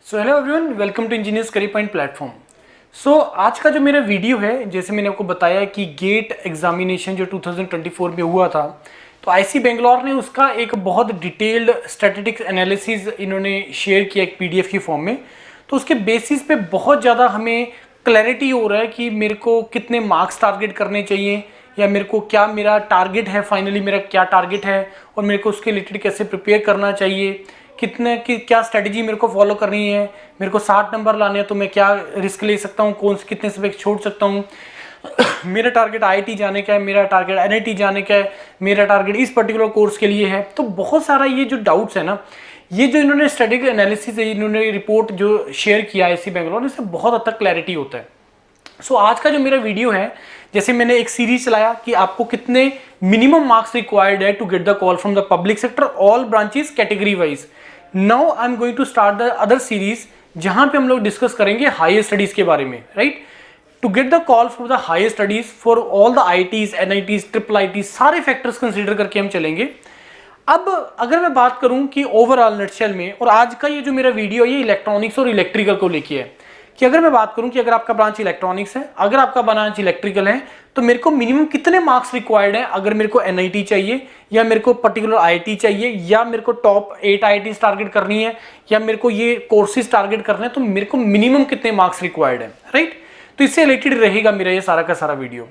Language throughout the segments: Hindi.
So hello everyone, welcome to engineers career point platform. So आज का जो मेरा वीडियो है, जैसे मैंने आपको बताया कि गेट एग्जामिनेशन जो 2024 में हुआ था, तो आईसी बेंगलोर ने उसका एक बहुत डिटेल्ड स्टैटिस्टिक्स एनालिसिस इन्होंने शेयर किया एक पीडीएफ की फॉर्म में। तो उसके बेसिस पे बहुत ज़्यादा हमें क्लैरिटी हो रहा है कि मेरे को कितने मार्क्स टारगेट करने चाहिए, या मेरे को क्या मेरा टारगेट है, फाइनली मेरा क्या टारगेट है, और मेरे को उसके रिलेटेड कैसे प्रिपेयर करना चाहिए, कितने की क्या स्ट्रेटजी मेरे को फॉलो करनी है। मेरे को 60 नंबर लाने हैं तो मैं क्या रिस्क ले सकता हूँ, कौन से कितने सब्जेक्ट छोड़ सकता हूँ। मेरा टारगेट आईआईटी जाने का है, मेरा टारगेट एनआईटी जाने का है, मेरा टारगेट इस पर्टिकुलर कोर्स के लिए है। तो बहुत सारा ये जो डाउट्स है ना, ये जो इन्होंने स्टैटिस्टिकल एनालिसिस इन्होंने रिपोर्ट जो शेयर किया आईसी बेंगलोर, इससे बहुत हद तक क्लैरिटी होता है। सो आज का जो मेरा वीडियो है, जैसे मैंने एक सीरीज चलाया कि आपको कितने मिनिमम मार्क्स रिक्वायर्ड है to get the call from the public sector all branches category wise. Now I am going to start the other series, जहां पे हम लोग डिस्कस करेंगे हायर स्टडीज के बारे में, right. To get the call for the higher studies for all the IITs, NITs, triple IT, सारे फैक्टर्स कंसीडर करके हम चलेंगे। अब अगर मैं बात करूं कि ओवरऑल नटशेल में, और आज का ये जो मेरा वीडियो है ये इलेक्ट्रॉनिक्स और इलेक्ट्रिकल को लेके है, कि अगर मैं बात करूं कि अगर आपका ब्रांच इलेक्ट्रॉनिक्स है, अगर आपका ब्रांच इलेक्ट्रिकल है, तो मेरे को मिनिमम कितने मार्क्स रिक्वायर्ड है। अगर मेरे को एनआईटी चाहिए, या मेरे को पर्टिकुलर आईआईटी चाहिए, या मेरे को टॉप 8 आईआईटी टारगेट करनी है, या मेरे को ये कोर्सेज टारगेट करने हैं, तो मेरे को मिनिमम कितने मार्क्स रिक्वायर्ड है, राइट। तो इससे रिलेटेड रहेगा मेरा ये सारा का सारा वीडियो।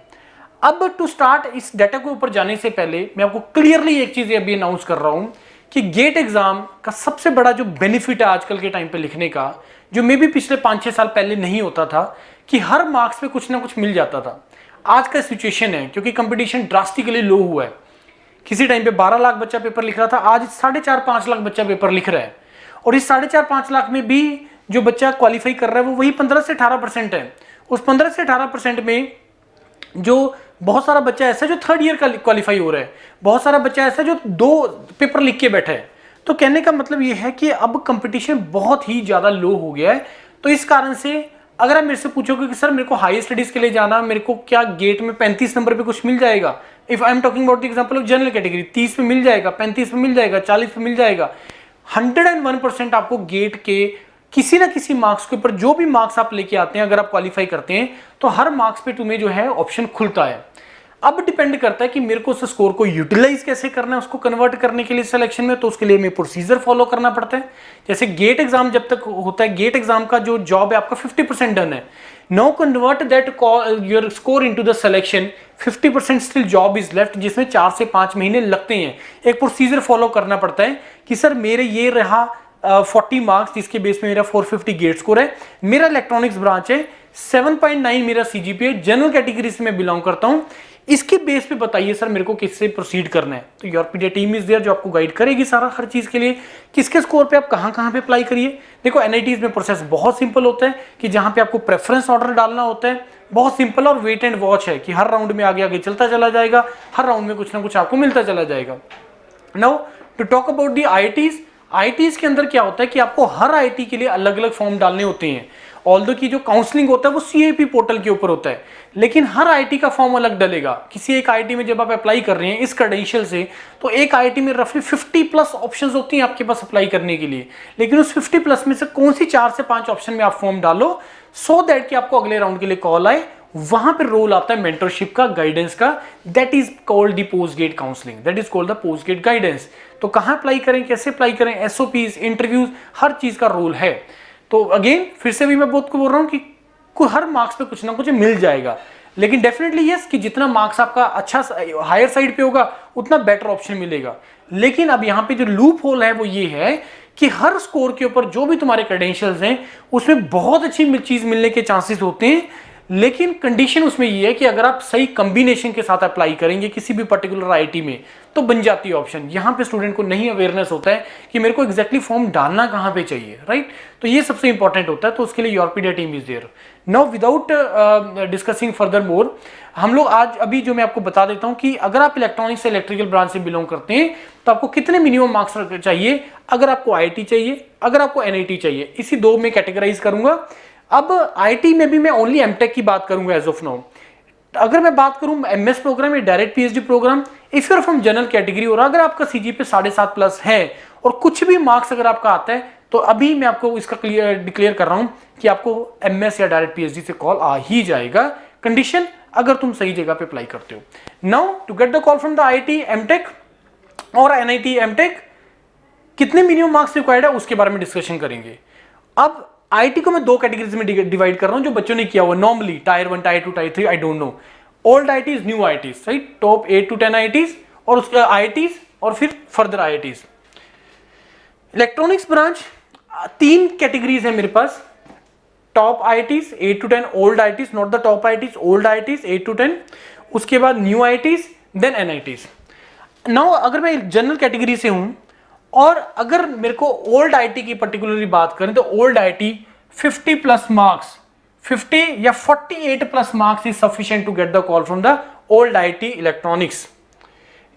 अब टू स्टार्ट इस डाटा के ऊपर जाने से पहले मैं आपको क्लियरली एक चीज अभी अनाउंस कर रहा हूं कि गेट एग्जाम का सबसे बड़ा जो बेनिफिट है आजकल के टाइम पे लिखने का, जो मे भी पिछले 5-6 साल पहले नहीं होता था, कि हर मार्क्स पे कुछ ना कुछ मिल जाता था। आज का सिचुएशन है, क्योंकि कंपटीशन ड्रास्टिकली लो हुआ है। किसी टाइम पे 12 लाख बच्चा पेपर लिख रहा था, आज 4.5-5 लाख बच्चा पेपर लिख रहा है। और इस 4.5-5 लाख में भी जो बच्चा क्वालिफाई कर रहा है वो वही 15 से 18% है। उस 15 से 18% में जो बहुत सारा बच्चा ऐसा जो थर्ड ईयर का क्वालिफाई हो रहा है, बहुत सारा बच्चा ऐसा जो 2 पेपर लिख के बैठा है। तो कहने का मतलब ये है कि अब कंपटीशन बहुत ही ज्यादा लो हो गया है। तो इस कारण से अगर आप मेरे से पूछोगे कि सर मेरे को हाई स्टडीज के लिए जाना, मेरे को क्या गेट में 35 नंबर पे कुछ मिल जाएगा, if I am talking about the example of general category, 30 पे मिल जाएगा, 35 पे मिल जाएगा, 40 पे मिल जाएगा। 101% आपको गेट के किसी ना किसी मार्क्स के ऊपर, जो भी मार्क्स आप लेके आते हैं, अगर आप क्वालिफाई करते हैं, तो हर मार्क्स पे तुम्हें जो है ऑप्शन खुलता है। अब डिपेंड करता है कि मेरे को उस स्कोर को यूटिलाइज कैसे करना है, उसको कन्वर्ट करने के लिए सिलेक्शन में, तो उसके लिए मैं प्रोसीजर फॉलो करना पड़ता है। जैसे गेट एग्जाम जब तक होता है, गेट एग्जाम का जो जॉब है आपका 50% डन है। Now convert that your score into the selection, 50% still job is left, जिसमें 4 से 5 महीने लगते हैं। एक प्रोसीजर फॉलो करना पड़ता है कि सर मेरे ये रहा 40 मार्क्स, जिसके बेस में मेरा 450 गेट स्कोर है, मेरा इलेक्ट्रॉनिक्स ब्रांच है, 7.9 मेरा सीजीपीए, जनरल कैटेगरी से मैं बिलोंग करता हूं, इसके बेस पे बताइए सर मेरे को किससे प्रोसीड करना है। तो योरपीडिया टीम इज देयर जो आपको गाइड करेगी सारा हर चीज के लिए, किसके स्कोर पे आप कहां पे अप्लाई करिए। देखो एनआईटीज में प्रोसेस बहुत सिंपल होता है कि जहां पे आपको प्रेफरेंस ऑर्डर डालना होता है, बहुत सिंपल, और वेट एंड वॉच है कि हर राउंड में आगे आगे चलता चला जाएगा, हर राउंड में कुछ ना कुछ आपको मिलता चला जाएगा। Now to talk about the IITs, IITs के अंदर क्या होता है कि आपको हर आईआईटी के लिए अलग अलग फॉर्म डालने होते हैं। ऑल्दो की जो काउंसलिंग होता है वो सीएपी पोर्टल के ऊपर होता है, लेकिन हर आईआईटी का फॉर्म अलग डलेगा। किसी एक आईआईटी में जब आप अप्लाई कर रहे हैं इस क्रेडेंशियल से, तो एक आईआईटी में रफली 50+ ऑप्शंस होती हैं आपके पास अप्लाई करने के लिए, लेकिन उस 50+ में से कौन सी 4 से 5 ऑप्शन में आप फॉर्म डालो, सो दैट कि आपको अगले राउंड के लिए कॉल आए। वहां पर रोल आता है मेंटरशिप का, गाइडेंस का, that is called the post gate counselling, that is called the post gate guidance. तो कहां अप्लाई करें, कैसे अप्लाई करें, एसओपीज, इंटरव्यूज, हर चीज का रोल है। तो अगेन फिर से भी मैं बहुत को बोल रहा हूं कि हर मार्क्स पे कुछ ना कुछ मिल जाएगा, लेकिन डेफिनेटली यस कि जितना मार्क्स आपका अच्छा हायर साइड पे होगा उतना बेटर ऑप्शन मिलेगा। लेकिन अब यहाँ पे जो लूप होल है वो ये है कि हर स्कोर के ऊपर जो भी तुम्हारे क्रेडेंशियल्स हैं उसमें बहुत अच्छी चीज मिलने के चांसेस होते हैं, लेकिन कंडीशन उसमें ये है कि अगर आप सही कॉम्बिनेशन के साथ अप्लाई करेंगे किसी भी पर्टिकुलर आईआईटी में, तो बन जाती है ऑप्शन। यहां पे स्टूडेंट को नहीं अवेयरनेस होता है कि मेरे को एग्जैक्टली फॉर्म डालना कहां पे चाहिए, राइट। तो ये सबसे इंपॉर्टेंट होता है, तो उसके लिए Yourpedia team is there. Now without discussing further more, हम लोग आज अभी जो मैं आपको बता देता हूं कि अगर आप इलेक्ट्रॉनिक्स से इलेक्ट्रिकल ब्रांच से बिलोंग करते हैं तो आपको कितने मिनिमम मार्क्स चाहिए, अगर आपको आईआईटी चाहिए, अगर आपको एनआईटी चाहिए, इसी 2 में कैटेगराइज करूंगा। अब आईआईटी में भी मैं ओनली एमटेक की बात करूंगा एज ऑफ नाउ। अगर मैं बात करूं एमएस प्रोग्राम या direct PhD program, if you are from general category और अगर आपका सीजीपीए 7.5+ है और कुछ भी मार्क्स अगर आपका आता है, तो अभी मैं आपको इसका डिक्लेयर कर रहा हूं कि आपको MS या डायरेक्ट PhD से कॉल आ ही जाएगा, कंडीशन अगर तुम सही जगह पे अप्लाई करते हो। Now to get the call from the IIT MTech और NIT MTech कितने मिनिमम मार्क्स रिक्वायर्ड है उसके बारे में डिस्कशन करेंगे। अब IIT को मैं दो कैटेगरीज में डिवाइड कर रहा हूं जो बच्चों ने किया हुआ normally, tier 1, tier 2, tier 3, I don't know. Old IITs, new IITs, right, top 8 to 10 IITs और उसके IITs और फिर further IITs। Electronics branch 3 categories है मेरे पास, top IITs 8 to 10, old IITs, not the top IITs, old IITs 8 to 10, उसके बाद new IITs, then NITs। Now अगर मैं जनरल कैटेगरी से हूं और अगर मेरे को ओल्ड IIT की पर्टिकुलरली बात करें तो ओल्ड IIT 50 प्लस मार्क्स, 50 या 48 plus marks is sufficient to get the call from the old IIT electronics.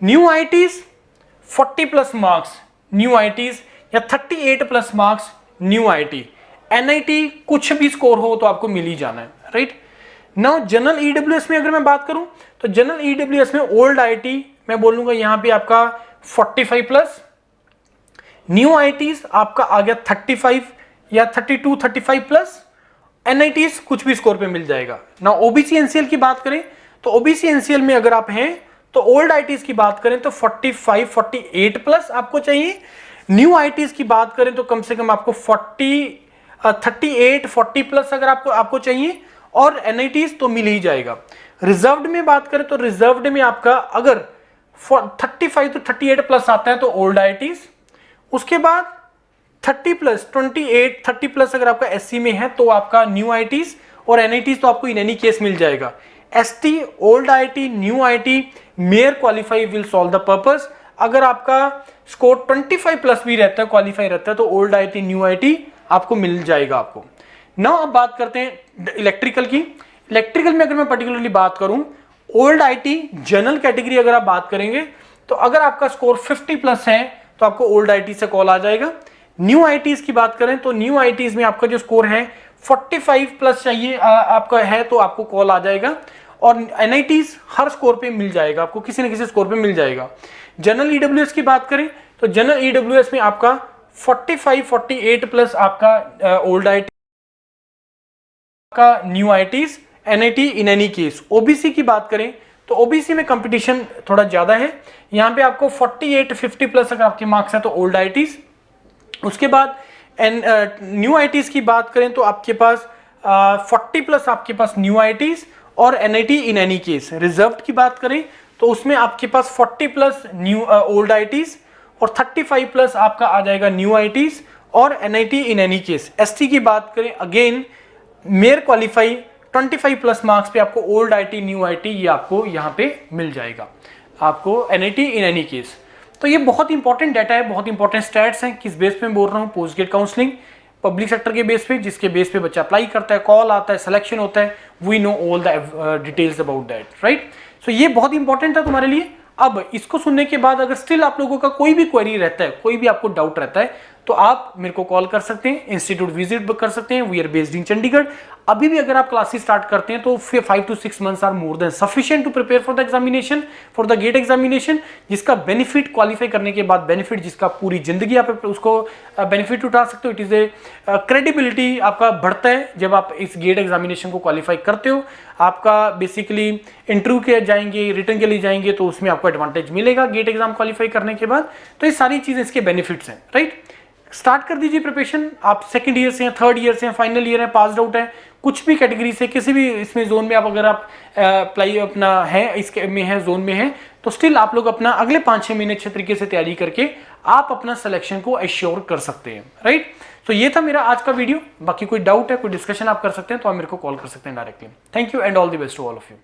New IITs 40 plus marks new IITs या 38 plus marks new IIT। NIT कुछ भी स्कोर हो तो आपको मिल ही जाना है, राइट। नाउ जनरल EWS में अगर मैं बात करूं तो जनरल EWS में ओल्ड IIT मैं बोलूंगा यहां पे आपका 45 प्लस, न्यू IITs आपका आ गया 35 या 32, 35 प्लस, NITs कुछ भी स्कोर पे मिल जाएगा ना। OBC NCL की बात करें तो OBC NCL में अगर आप हैं तो ओल्ड IITs की बात करें तो 45, 48 प्लस आपको चाहिए। न्यू IITs की बात करें तो कम से कम आपको 38, 40 प्लस अगर आपको चाहिए, और NITs तो मिल ही जाएगा। रिजर्व्ड में बात करें तो रिजर्व्ड में आपका अगर 35 to 38 प्लस आता है तो ओल्ड IITs, उसके बाद 30 प्लस 28, 30 प्लस अगर आपका SC में है तो आपका न्यू IITs, और NITs तो आपको इन एनी केस मिल जाएगा। ST, old IIT, new IIT, mayor qualify will solve the purpose. अगर आपका स्कोर 25 प्लस भी रहता है, क्वालिफाई रहता है, तो ओल्ड IIT, न्यू IIT आपको मिल जाएगा आपको। नाउ अब बात करते हैं इलेक्ट्रिकल की। इलेक्ट्रिकल में अगर मैं पर्टिकुलरली बात करूं, ओल्ड IIT जनरल कैटेगरी अगर आप बात करेंगे तो अगर आपका स्कोर 50 प्लस है तो आपको ओल्ड IIT से कॉल आ जाएगा। न्यू IITs की बात करें तो न्यू IITs में आपका जो स्कोर है 45 प्लस चाहिए आपका है तो आपको कॉल आ जाएगा, और NITs हर स्कोर पे मिल जाएगा, आपको किसी न किसी स्कोर पे मिल जाएगा। जनरल EWS की बात करें तो जनरल EWS में आपका 45, 48 प्लस आपका ओल्ड IIT का, new IITs, NIT in any case. OBC की बात करें तो OBC में कंपटीशन थोड़ा ज्यादा है, यहाँ पे आपको 48, 50 प्लस अगर आपके मार्क्स है तो ओल्ड IITs। उसके बाद न्यू IITs की बात करें तो आपके पास 40 प्लस आपके पास न्यू IITs और NIT in any case. Reserved की बात करें तो उसमें आपके पास 40 प्लस न्यू ओल्ड IITs और 35 प्लस आपका आ जाएगा न्यू IITs और NIT in any case. ST की बात करें again mayor qualify 25 plus marks पे आपको ओल्ड IIT, न्यू IIT ये आपको यहाँ पे मिल जाएगा, आपको NIT इन एनी केस। तो ये बहुत इंपॉर्टेंट डाटा है, बहुत इंपॉर्टेंट स्टैट्स हैं। किस बेस पे मैं बोल रहा हूँ? Post grade counselling public sector के बेस पे, जिसके बेस पे बच्चा अप्लाई करता है, कॉल आता है, सिलेक्शन होता है, we know all the details about that, right. So ये बहुत इंपॉर्टेंट था तुम्हारे लिए। अब इसको सुनने के बाद अगर स्टिल आप लोगों का कोई भी क्वेरी रहता है, कोई भी आपको डाउट रहता है, तो आप मेरे को कॉल कर सकते हैं, इंस्टीट्यूट विजिट बुक कर सकते हैं। We are based in Chandigarh. अभी भी अगर आप क्लासेस स्टार्ट करते हैं तो 5 to 6 months are more than sufficient to prepare for the examination, for the GATE examination, जिसका बेनिफिट क्वालिफाई करने के बाद बेनिफिट, जिसका पूरी जिंदगी आप उसको बेनिफिट उठा सकते हो। इट इज ए क्रेडिबिलिटी आपका बढ़ता है जब आप इस गेट एग्जामिनेशन को क्वालिफाई करते हो। आपका बेसिकली इंटरव्यू के जाएंगे, रिटर्न के लिए जाएंगे, तो उसमें आपको एडवांटेज मिलेगा गेट एग्जाम क्वालिफाई करने के बाद। तो ये सारी चीजें इसके बेनिफिट्स हैं, राइट। स्टार्ट कर दीजिए प्रिपरेशन। आप सेकंड ईयर से हैं, थर्ड ईयर से हैं, फाइनल ईयर है, पास आउट है, कुछ भी कैटेगरी से, किसी भी इसमें जोन में आप अगर आप अप्लाई अपना है इसके में है, जोन में है, तो स्टिल आप लोग अपना अगले 5-6 महीने अच्छे तरीके से तैयारी करके आप अपना सिलेक्शन को एश्योर कर सकते हैं, राइट। तो ये था मेरा आज का वीडियो। बाकी कोई डाउट है, कोई डिस्कशन आप कर सकते हैं तो आप मेरे को कॉल कर सकते हैं directly. Thank you and all the best to all of you.